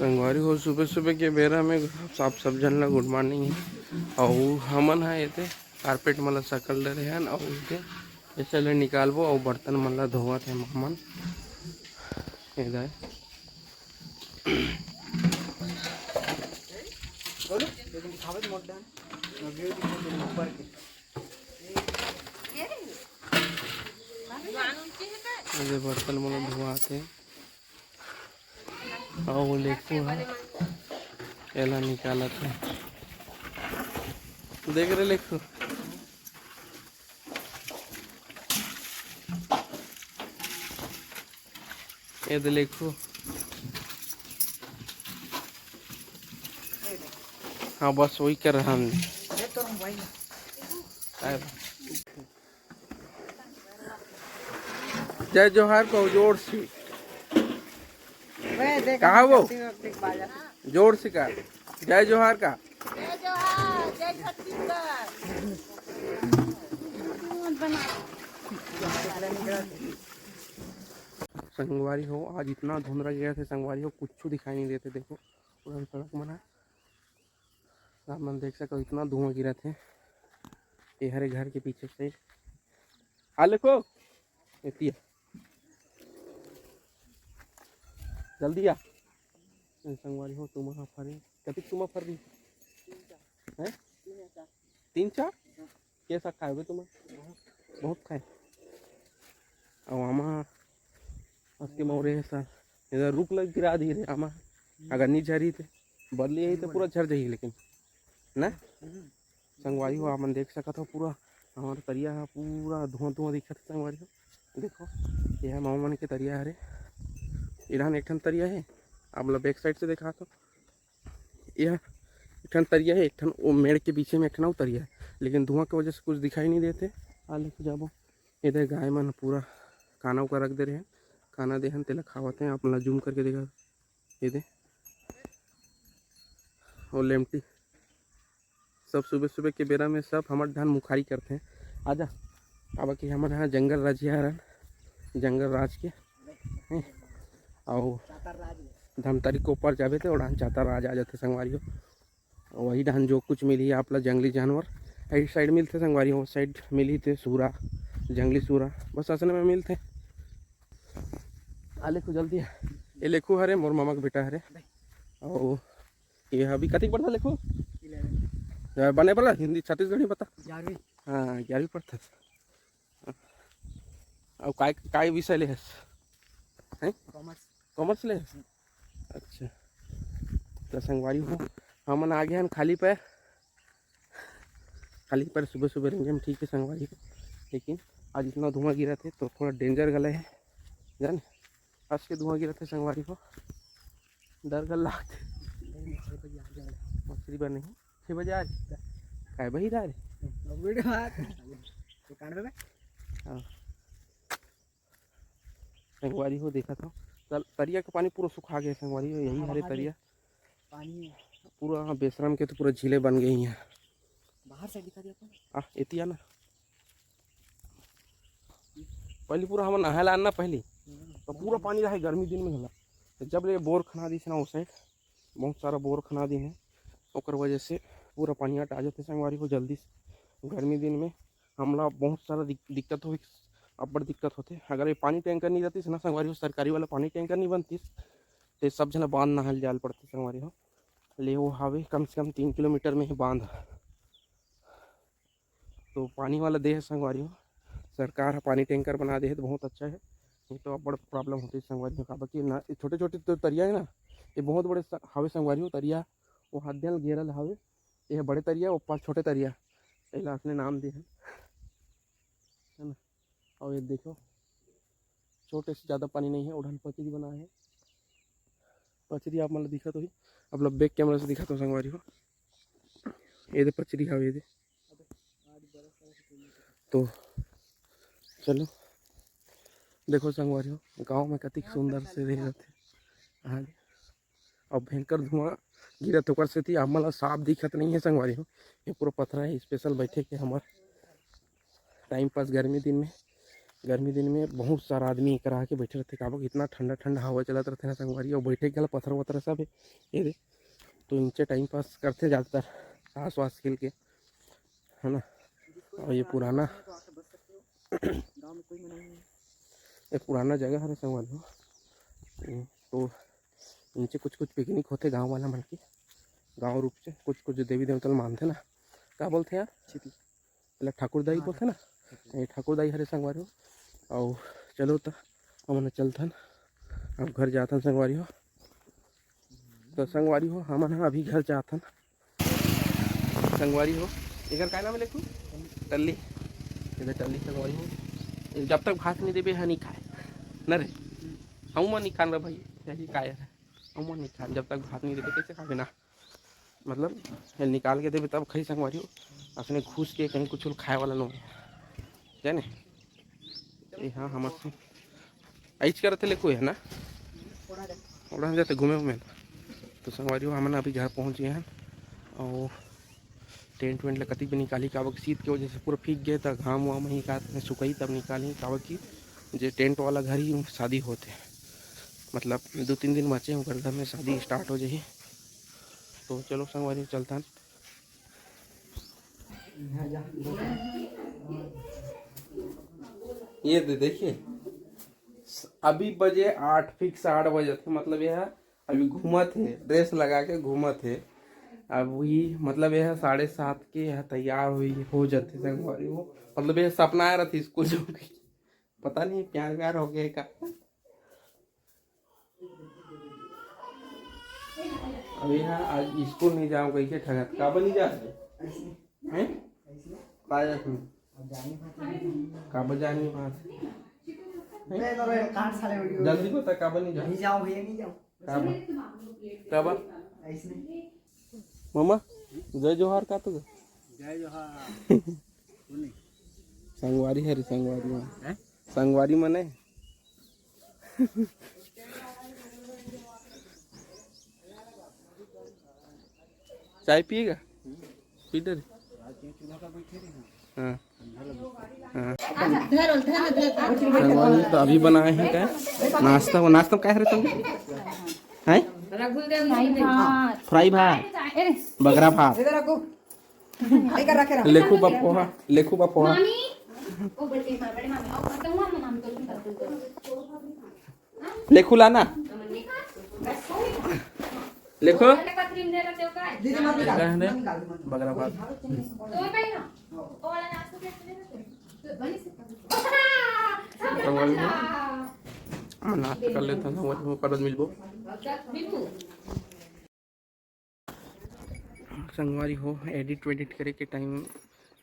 संगवारी हो सुबह सुबह के बेरा में सब जन ला गुड मॉर्निंग है। और हमन है ये कारपेट मन ला सकल डरे हन और ऐसे ले निकालबो और बर्तन मन ला धोवत है हमन इधर। ये बर्तन मन ला धोवाते और लेको है एला निकालत है। देख रहे लेको ये देखो। हाँ बस वही कर रहा हम। जय जोहार को जोर से कहा वो जोर से का जय जोहार का जय जोहार जय छत्तीसगढ़। संगवारी हो आज इतना धुंधला गया थे संगवारी हो कुछ दिखाई नहीं देते। देखो पूरा सड़क मना आप मन देख सको इतना धुआं गिरा थे ये हरे घर के पीछे से। आ देखो इतिया जल्दी आ संगवारी हो तुम फरी कभी तुम फर रही है 3-4 कैसा खाए तुम बहुत खाए और आमा उसके मोरे है सर इधर रुक लग गिरा दी रे आमा अगर नहीं झरी थे बदली यही तो पूरा झड़ जाएगी लेकिन ना संगवारी हो आप देख सकत हो पूरा हमारा तरिया है पूरा धुआं धुआं दिखत है। संगवारी हो देखो यह है मामन के तरिया है रे इधर एक ठन तरिया है आप लोग बैक साइड से देखा तो यह एक ठन तरिया है एक ठन वो मेड़ के पीछे में एक ठन तरिया है लेकिन धुआं की वजह से कुछ दिखाई नहीं देते। आ लेके जाबो इधर गाय मन पूरा खाना उका रख दे रहे हैं खाना देहन तेला खावते हैं। आप लोग जूम करके देखा ये दे और लेमटी सब सुबह सुबह के बेरा में सब हमारे धान मुखारी करते हैं। आजा अब कि हमारे यहाँ जंगल राज है जंगल राज के और धमतरी के ऊपर जाबे थे और चाता राज आ जाते संगवारी हो वही धान जो कुछ मिली आप लोग जंगली जानवर आई साइड मिलते संगवारी हो साइड मिली थे सूरा जंगली सूरा बस असल में मिलते। आ लेखो जल्दी ये लेखो हरे मोर मामा का बेटा हरे और ये अभी कति पढ़ता लेखो बने वाला हिंदी छत्तीसगढ़ी बता 11वीं। हाँ 11वीं पढ़ता और काय विषय ले हैं कॉमर्स ले। अच्छा तो संगवारी हो हमन आगे हैं खाली पैर सुबह सुबह रेंगे में ठीक है संगवारी हो लेकिन आज इतना धुआं गिरा थे तो थोड़ा डेंजर गले है जान आज के धुआं गिरा थे संगवारी हो डर गल लागते मछली बन नहीं 6 बजे आ रही काय बही रहा संगवारी हो देखा था तरिया का पानी पूरा सुखा गया संगवारी हो यही हरे तरिया पानी पूरा बेशरम के तो पूरा झीले बन गई हैं बाहर से दिखा दिया एतिया ना पहले पूरा हम नहा लाना पहले तो पूरा पानी रहा गर्मी दिन में होला जब ले बोर खना दी ना उस साइड बहुत सारा बोर खना दी है और वजह से पूरा पानी हट आ जाते संगवारी को जल्दी से। गर्मी दिन में हमला बहुत सारा दिक्कत हो अब दिक्कत होते अगर ये पानी टैंकर नहीं रहती ना संगवारी हो सरकारी वाला पानी टैंकर नहीं बनती तो सब जना बांध नहल जाल पड़ती संगवारी हो ले वो हावे कम से कम 3 किलोमीटर में ही बांध तो पानी वाला दे है संगवारी हो सरकार पानी टैंकर बना दे है तो बहुत अच्छा है नहीं तो अब बड़ा प्रॉब्लम होती है संगवारी का बाकी ना छोटे छोटे तो तरिया है ना ये बहुत बड़े हावे संगवारी हो तरिया वो हद्दल घेरल हावे ये बड़े तरिया वो छोटे तरिया पहला अपने नाम दिए है ना। और ये देखो छोटे से ज़्यादा पानी नहीं है उड़न पचरी बना है पचरी आप मतलब दिखा तो ही अब लोग बैक कैमरा से दिखा तो संगवारी हो ये दे पचरी हावे ये दे तो चलो देखो संगवारी हो गांव में कति सुंदर से रह रहे थे हाँ और भयंकर धुआं गिरा तो से थी हमारा साफ दिखत नहीं है संगवारी हो ये पूरा पथरा है स्पेशल बैठे के हमार टाइम पास गर्मी दिन में गर्मी दिन में बहुत सारा आदमी करा के बैठे रहते काबक इतना ठंडा ठंडा हवा चलत रहते ना संगवारी और बैठे के पत्थर वत्थर सब है ये दे तो इनसे टाइम पास करते ज़्यादातर ताश वाश खेल के है ना। और ये पुराना जगह है संगवारी हो। तो इनसे कुछ कुछ पिकनिक होते गांव वाला मन के गांव रूप से कुछ कुछ देवी देवता मानते ना क्या बोलते यार पहले ठाकुरदाई बोलते ना ये ठाकुरदाई हरे संगवारी हो। और चलो तो हमने चलथन अब घर जाथन संगवारी हो। तो संगवारी हो हमन अभी घर जाथन संगवारी हो। इधर का नाम लिखूँ टल्ली इधर टल्ली संगवारी हो। जब तक भात नहीं देवे नहीं खाए न रे हम नहीं खान रहा भाई यही का है हम नहीं खान जब तक भात नहीं देवे कैसे खा बिना मतलब निकाल के देवे तब खाई संगवारी हो। अपने घूस के कहीं कुछ खाए वाला नहीं जाने हाँ हम ऐच करते लेको है ना उड़ा जाते घूमे घूमे। तो संगवारी हो हमने अभी घर पहुँच गए हैं और टेंट वेंट कति भी निकाली कावक शीत की वजह से पूरा फीक गए तो घाम वाम ही का सुखाई तब निकाली कावक की जो टेंट वाला घर ही शादी होते मतलब 2-3 दिन बचे हैं घर में शादी स्टार्ट हो जाए। तो चलो संगवारी चलता ये देखिए अभी बजे 8 फिक्स 8 बजे थे मतलब यह अभी घूमा थे ड्रेस लगा के घूमा थे अब वही मतलब यह 7:30 के यह तैयार हुई हो जाते संगवारी हो। मतलब यह सपना आ रहा थी स्कूल जाऊंगी पता नहीं प्यार व्यार हो गया का। अब यहाँ आज स्कूल नहीं जाऊँ कैसे ठगत का बनी जा रहे काबा जानी बात जल्दी बता काबा नहीं जाओ भैया नहीं जाओ काबा मामा जय जोहार का तो जय जोहार संगवारी है रे संगवारी मने चाय पिएगा पीटर हाँ हाँ संगवारी तो अभी बनाए हैं क्या नाश्ता क्या है हैं फ्राई भात बगरा भात लेखू बा पोहा लेखू लाना लेखो बगरा भात नाश्ता कर लेता था कल मिलबो संगवारी हो। एडिट वेडिट करे के टाइम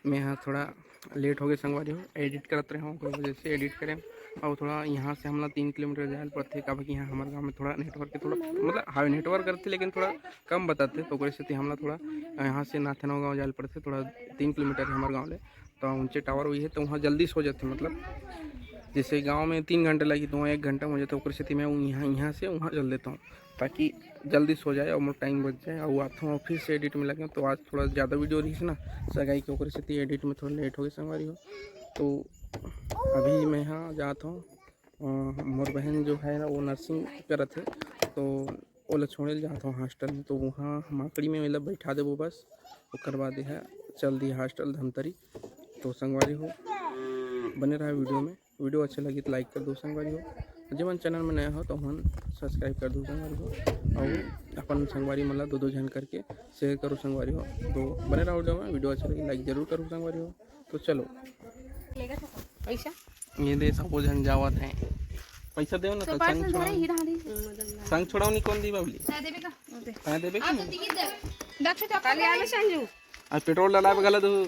में यहाँ थोड़ा लेट हो गए संगवारी हो एडिट करते रहे कोई वजह से एडिट करें और थोड़ा यहाँ से हमला 3 किलोमीटर जाए पड़ते का कि यहाँ हमारे गांव में थोड़ा नेटवर्क के थोड़ा मतलब हाई नेटवर्क करते लेकिन थोड़ा कम बताते तो वैसे हमला थोड़ा यहाँ से नाथनवा गाँव जाए पड़ते थोड़ा 3 किलोमीटर है हमारे गाँव ले तो ऊँचे टावर हुई है तो वहाँ जल्दी सो जाते मतलब जैसे गांव में 3 घंटे लगी तो वहाँ 1 घंटा मुझे तो स्थिति में यहाँ से वहाँ चल देता हूँ ताकि जल्दी सो जाए और मोटा टाइम बच जाए और आता हूँ फिर से एडिट में लगे तो आज थोड़ा ज़्यादा वीडियो रही ना सगाई के ओकर स्थिति एडिट में थोड़ा लेट हो गई संगवारी हो। तो अभी मैं यहाँ जाता हूँ मोर बहन जो है ना वो नर्सिंग करत है तो ओला छोड़े जाता हूँ हॉस्टल में तो वहाँ माकड़ी में मतलब बैठा देवो बस वो करवा दे है चल दी हॉस्टल धमतरी। तो संगवारी हो बने रहा वीडियो में वीडियो अच्छे लगी तो लाइक कर दो संगवारी हो जब मन चैनल में नया हो तो हम सब्सक्राइब कर दो संगवारी हो और अपन संगवारी मतलब 2-2 जन करके शेयर करो संगवारी हो। तो बने रहा वीडियो अच्छा लगी लाइक जरूर करो संगवारी हो। तो चलो पैसा ये दे सब जन जावत है पैसा देव ना तो संग छोड़ाओ नहीं कौन दी बाबली कहाँ देवे आज पेट्रोल डला गला तो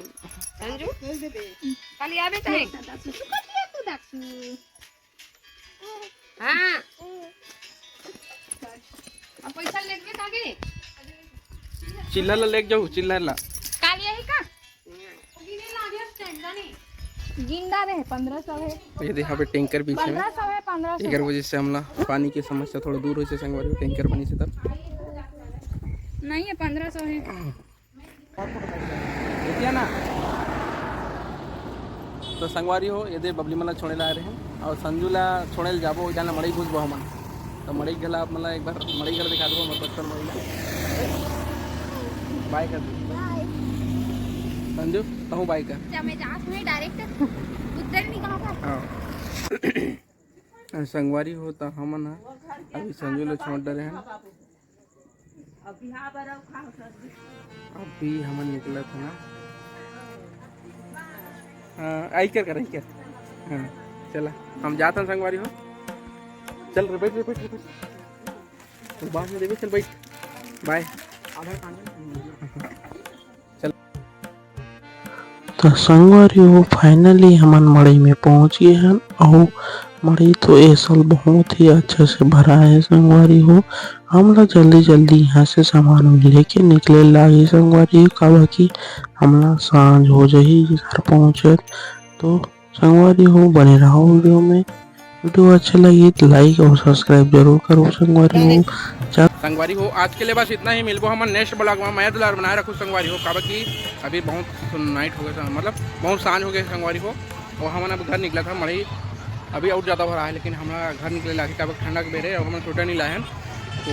पैसा लेके कागे चिल्ला लेके जाऊ चिल्ला काली है का जिंदा रहे 1500 है ये देखा पे टैंकर बीच में 1500 है 1500 एकर वजह से हमला पानी की समस्या थोड़ा दूर हो से संगवारी टैंकर बनी से तब नहीं है 1500 है ना तो संगवारी हो ये दे बबली मला छोड़े ला रहे हैं और संजूला छोड़े जाबो जाना मड़ई घुस बहु मन तो मड़ई गला मतलब एक बार मड़ई गला दिखा दो मत बच्चन मड़ई बाय कर संजू कहूँ बाय कर जब मैं जांच में डायरेक्ट उधर नहीं कहा था हाँ संगवारी होता हम ना अभी संजू लोग छोड़ रहे हैं अभी हम निकला था ना हाँ आई कर हाँ चला हम जाते हैं संगवारी हो चल रे बैठ तो बाद में देवे चल बैठ बाय चल तो संगवारी हो फाइनली हमन मड़ई में पहुंच गए हैं और मड़ई तो ये साल बहुत ही अच्छे से भरा है संगवारी हो। हम लोग जल्दी यहाँ से सामान लेके निकले लागे संगवारी काबा की हमला सांझ हो जाही घर पहुंचे। तो संगवारी हो बने रहो वीडियो में। वीडियो अच्छा लगी तो लाइक और सब्सक्राइब जरूर करो संगवारी हो। संगवारी हो आज के लिए बस इतना ही। मिलबो हम नेक्स्ट ब्लॉग में। मैं दुलार बनाए रखूँ संगवारी हो काबा की अभी बहुत नाइट हो गया मतलब बहुत सांझ हो गया संगवारी हो और हम अब घर निकला था मड़ई अभी और ज़्यादा हो रहा है लेकिन हमारा घर निकले लाके काबा ठंडा के बेरे और हम टोटा नहीं लाए हैं तो